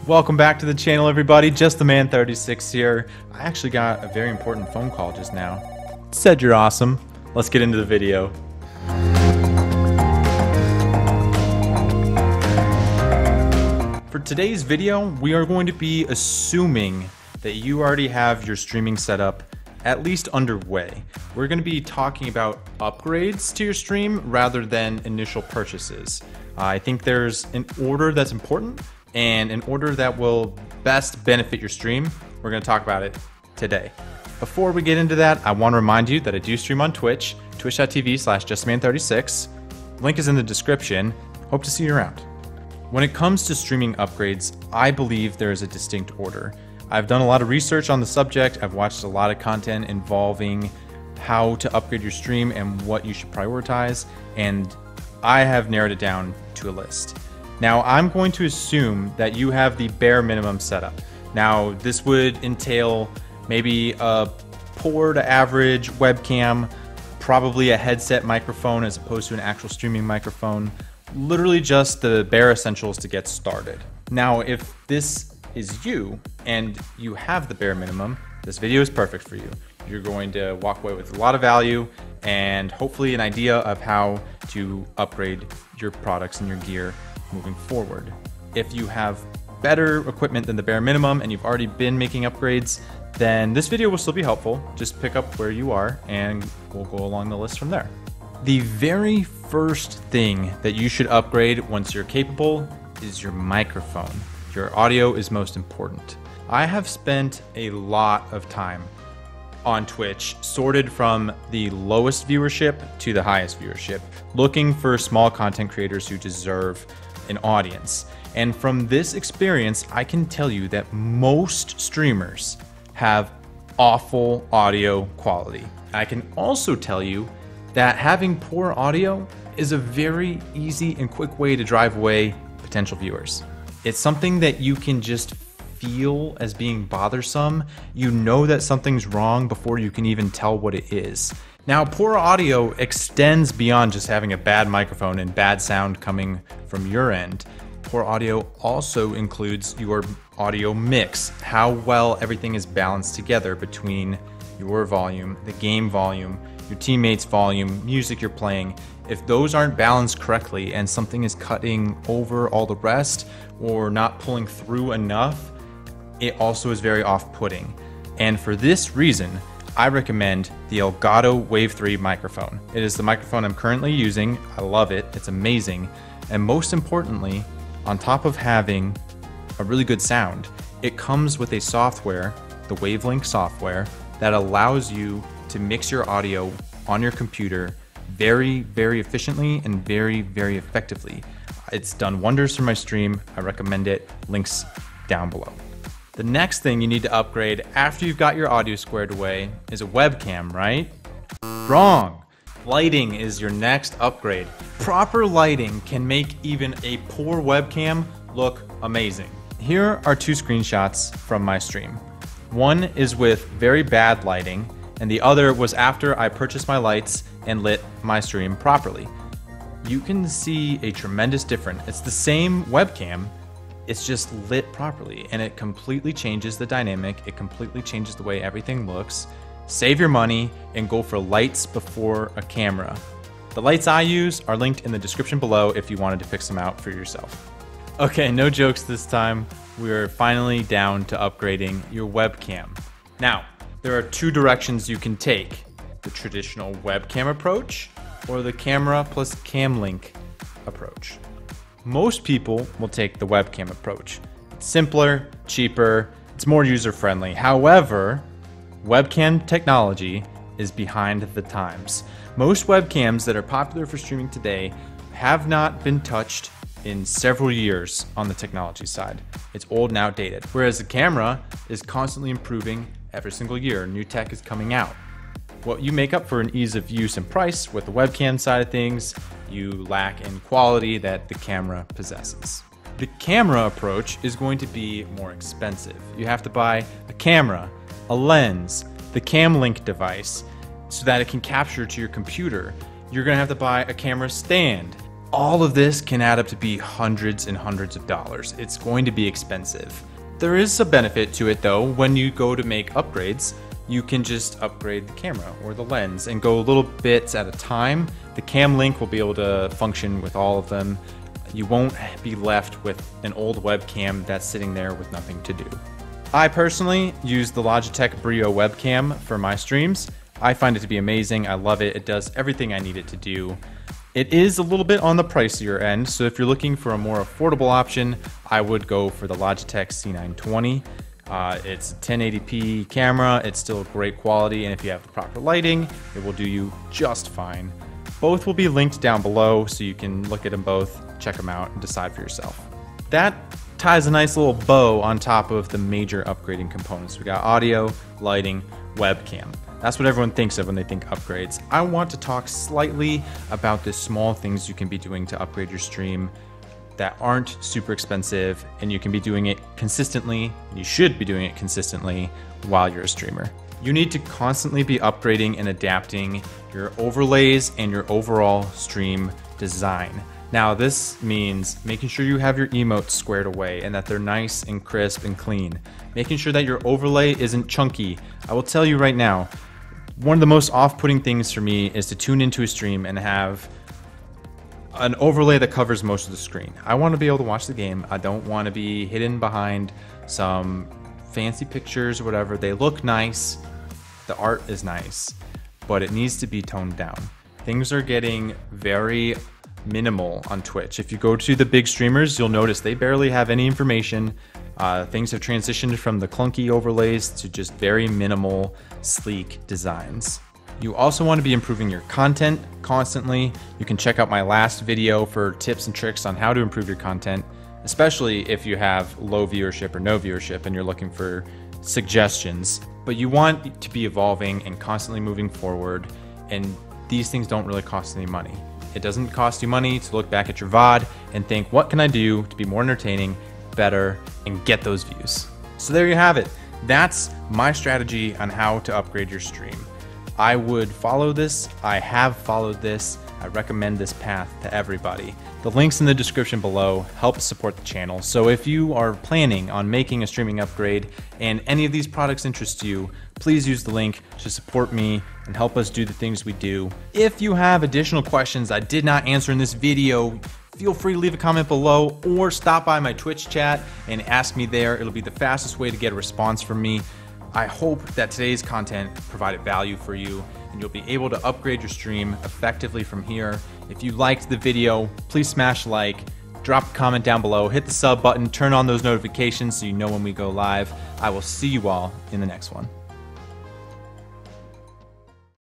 Welcome back to the channel, everybody. Just the Man 36 here. I actually got a very important phone call just now. It said you're awesome. Let's get into the video. For today's video, we are going to be assuming that you already have your streaming setup at least underway. We're going to be talking about upgrades to your stream rather than initial purchases. I think there's an order that's important and an order that will best benefit your stream. We're going to talk about it today. Before we get into that, I want to remind you that I do stream on Twitch, twitch.tv/justman36. Link is in the description. Hope to see you around. When it comes to streaming upgrades, I believe there is a distinct order. I've done a lot of research on the subject. I've watched a lot of content involving how to upgrade your stream and what you should prioritize, and I have narrowed it down to a list. Now, I'm going to assume that you have the bare minimum setup. Now, this would entail maybe a poor to average webcam, probably a headset microphone as opposed to an actual streaming microphone, literally just the bare essentials to get started. Now, if this is you and you have the bare minimum, this video is perfect for you. You're going to walk away with a lot of value and hopefully an idea of how to upgrade your products and your gear moving forward. If you have better equipment than the bare minimum and you've already been making upgrades, then this video will still be helpful. Just pick up where you are and we'll go along the list from there. The very first thing that you should upgrade once you're capable is your microphone. Your audio is most important. I have spent a lot of time on Twitch, sorted from the lowest viewership to the highest viewership, looking for small content creators who deserve an audience. And from this experience, I can tell you that most streamers have awful audio quality. I can also tell you that having poor audio is a very easy and quick way to drive away potential viewers. It's something that you can just feel as being bothersome. You know that something's wrong before you can even tell what it is. Now, poor audio extends beyond just having a bad microphone and bad sound coming from your end. Poor audio also includes your audio mix, how well everything is balanced together between your volume, the game volume, your teammates' volume, music you're playing. If those aren't balanced correctly and something is cutting over all the rest or not pulling through enough, it also is very off-putting. And for this reason, I recommend the Elgato Wave 3 microphone. It is the microphone I'm currently using. I love it. It's amazing. And most importantly, on top of having a really good sound, it comes with a software, the Wavelink software, that allows you to mix your audio on your computer very, very efficiently and very, very effectively. It's done wonders for my stream. I recommend it. Links down below. The next thing you need to upgrade after you've got your audio squared away is a webcam, right? Wrong. Lighting is your next upgrade. Proper lighting can make even a poor webcam look amazing. Here are two screenshots from my stream. One is with very bad lighting, and the other was after I purchased my lights and lit my stream properly. You can see a tremendous difference. It's the same webcam, it's just lit properly, and it completely changes the dynamic. It completely changes the way everything looks. Save your money and go for lights before a camera. The lights I use are linked in the description below if you wanted to pick some out for yourself. Okay, no jokes this time. We're finally down to upgrading your webcam. Now, there are two directions you can take: the traditional webcam approach or the camera plus cam link approach. Most people will take the webcam approach. It's simpler, cheaper, it's more user-friendly. However, webcam technology is behind the times. Most webcams that are popular for streaming today have not been touched in several years on the technology side. It's old and outdated. Whereas the camera is constantly improving every single year. New tech is coming out. What you make up for in ease of use and price with the webcam side of things, you lack in quality that the camera possesses. The camera approach is going to be more expensive. You have to buy a camera, a lens, the cam link device, so that it can capture to your computer. You're gonna have to buy a camera stand. all of this can add up to be hundreds and hundreds of dollars. It's going to be expensive. There is a benefit to it though. When you go to make upgrades, you can just upgrade the camera or the lens and go little bits at a time. The cam link will be able to function with all of them. You won't be left with an old webcam that's sitting there with nothing to do. I personally use the Logitech Brio webcam for my streams. I find it to be amazing. I love it. It does everything I need it to do. It is a little bit on the pricier end, so if you're looking for a more affordable option, I would go for the Logitech C920. It's a 1080p camera. It's still great quality, and if you have the proper lighting, it will do you just fine. Both will be linked down below, so you can look at them both, check them out, and decide for yourself. That ties a nice little bow on top of the major upgrading components. We got audio, lighting, webcam. That's what everyone thinks of when they think upgrades. I want to talk slightly about the small things you can be doing to upgrade your stream that aren't super expensive, and you can be doing it consistently. You should be doing it consistently while you're a streamer. You need to constantly be upgrading and adapting your overlays and your overall stream design. Now, this means making sure you have your emotes squared away and that they're nice and crisp and clean. Making sure that your overlay isn't chunky. I will tell you right now, one of the most off-putting things for me is to tune into a stream and have an overlay that covers most of the screen. I want to be able to watch the game. I don't want to be hidden behind some fancy pictures or whatever. They look nice. The art is nice, but it needs to be toned down. Things are getting very minimal on Twitch. If you go to the big streamers, you'll notice they barely have any information. Things have transitioned from the clunky overlays to just very minimal, sleek designs. You also want to be improving your content constantly. You can check out my last video for tips and tricks on how to improve your content, especially if you have low viewership or no viewership and you're looking for suggestions. But you want to be evolving and constantly moving forward, and these things don't really cost any money. It doesn't cost you money to look back at your VOD and think, what can I do to be more entertaining, better, and get those views? So there you have it. That's my strategy on how to upgrade your stream. I would follow this. I have followed this. I recommend this path to everybody. The links in the description below help support the channel. So if you are planning on making a streaming upgrade and any of these products interest you, please use the link to support me and help us do the things we do. If you have additional questions I did not answer in this video, feel free to leave a comment below or stop by my Twitch chat and ask me there. It'll be the fastest way to get a response from me. I hope that today's content provided value for you and you'll be able to upgrade your stream effectively from here. If you liked the video, please smash like, drop a comment down below, hit the sub button, turn on those notifications so you know when we go live. I will see you all in the next one.